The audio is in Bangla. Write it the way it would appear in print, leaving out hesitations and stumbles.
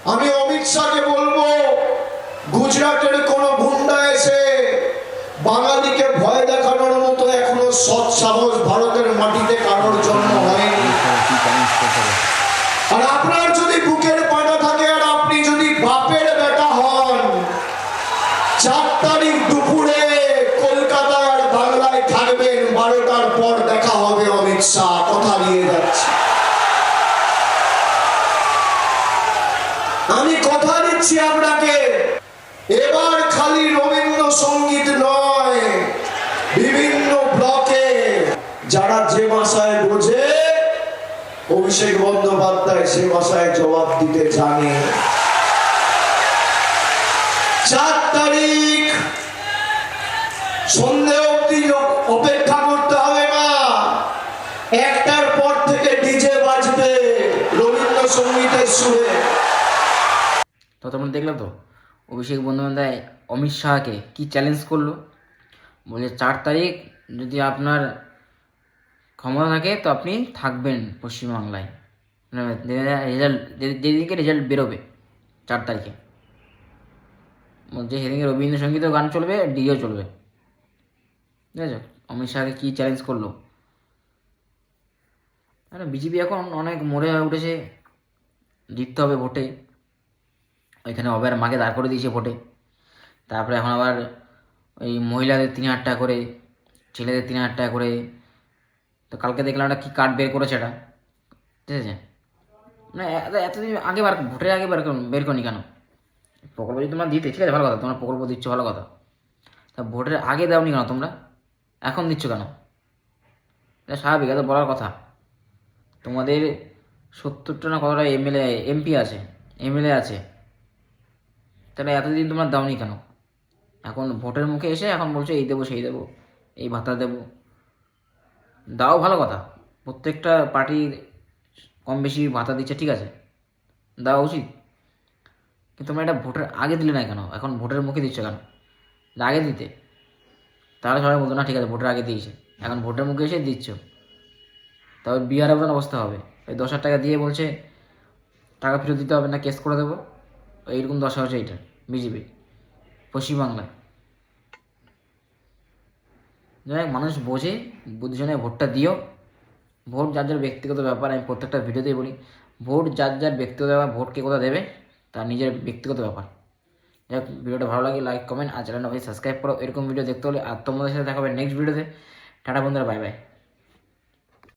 আমি অমিত শাহকে বলবো, গুজরাটের কোন গুন্ডা এসে বাঙালিকে ভয় দেখানোর মতো এখনো সৎ সাহস ভারতের মাটিতে কারোর জন্ম হয়নি। আর আপনার যদি বুকের পাটা থাকে আর আপনি যদি বাপের বেটা হন, 4 তারিখ দুপুরে কলকাতার বাংলায় থাকবেন, 12টার পর দেখা হবে অমিত শাহ, কথা দিয়ে যাচ্ছে। আমি কথা দিচ্ছি আপনাকে, এবার খালি রবীন্দ্রসঙ্গীত নয়, বিভিন্ন ব্লকে যারা যে ভাষায় বোঝে অভিষেক বন্দ্যোপাধ্যায় সে ভাষায় জবাব দিতে জানে। 4 তারিখ সন্ধ্যে অবধি অপেক্ষা করতে হবে না, 1টার পর থেকে ডিজে বাজবে রবীন্দ্রসঙ্গীতের সুরে। তো তোমরা দেখলে তো অভিষেক বন্দ্যোপাধ্যায় অমিত শাহকে কি চ্যালেঞ্জ করলো, বলে 4 তারিখ যদি আপনার ক্ষমতা থাকে তো আপনি থাকবেন পশ্চিমবাংলায়, রেজাল্ট যেদিনকে রেজাল্ট বেরোবে 4 তারিখে, বলছে সেদিনকে রবীন্দ্রসঙ্গীতেও গান চলবে, ডিও চলবে। ঠিক আছে, অমিত শাহকে কী চ্যালেঞ্জ করলো। আরে বিজেপি এখন অনেক মোড়ে হয়ে উঠেছে, জিততে হবে ভোটে। ওইখানে অবের মাকে দাঁড় করে দিয়েছে ভোটে। তারপরে এখন আবার ওই মহিলাদের 3,000 টাকা করে, ছেলেদের 3,000 টাকা করে। তো কালকে দেখলাম একটা কী কার্ড বের করেছে এটা, ঠিক আছে, মানে এতদিন আগে ভোটের আগে বের করনি কেন? প্রকল্প যদি তোমরা দিতে, ঠিক আছে ভালো কথা, তোমরা প্রকল্প দিচ্ছ ভালো কথা, তা ভোটের আগে দাওনি কেন তোমরা, এখন দিচ্ছ কেন? এটা স্বাভাবিক, এত বলার কথা। তোমাদের 70টা না কতটা এমপি আছে, এমএলএ আছে, তাহলে এতদিন তোমরা দাওনি কেন? এখন ভোটের মুখে এসে এখন বলছো এই দেবো সেই দেবো, এই ভাতা দেবো। দাও, ভালো কথা, প্রত্যেকটা পার্টির কম বেশি ভাতা দিচ্ছে, ঠিক আছে, দেওয়া উচিত। কিন্তু তোমরা এটা ভোটের আগে দিলে না কেন? এখন ভোটের মুখে দিচ্ছ কেন? আগে দিতে, তাহলে সবাই বলতো না ঠিক আছে ভোটের আগে দিয়েছে। এখন ভোটের মুখে এসে দিচ্ছ, তবে বিহারের মতন অবস্থা হবে। ওই 10,000 টাকা দিয়ে বলছে টাকা ফেরত দিতে হবে না, কেস করে দেবো, এইরকম দশা হচ্ছে এইটা বিজেপি পশ্চিমবাংলায়। যাই মানুষ বোঝে, বুদ্ধিজনে ভোটটা দিও। ভোট যার যার ব্যক্তিগত ব্যাপার, আমি প্রত্যেকটা ভিডিওতেই বলি, ভোট যার যার ব্যক্তিগত ব্যাপার, ভোট কে কোথা দেবে তার নিজের ব্যক্তিগত ব্যাপার। যাই হোক, ভিডিওটা ভালো লাগে লাইক কমেন্ট আর চ্যানেলটা সাবস্ক্রাইব করো এরকম ভিডিও দেখতে হলে। আর তোমাদের সাথে দেখা হবে নেক্সট ভিডিওতে। টাটা বন্ধুরা, বাই বাই।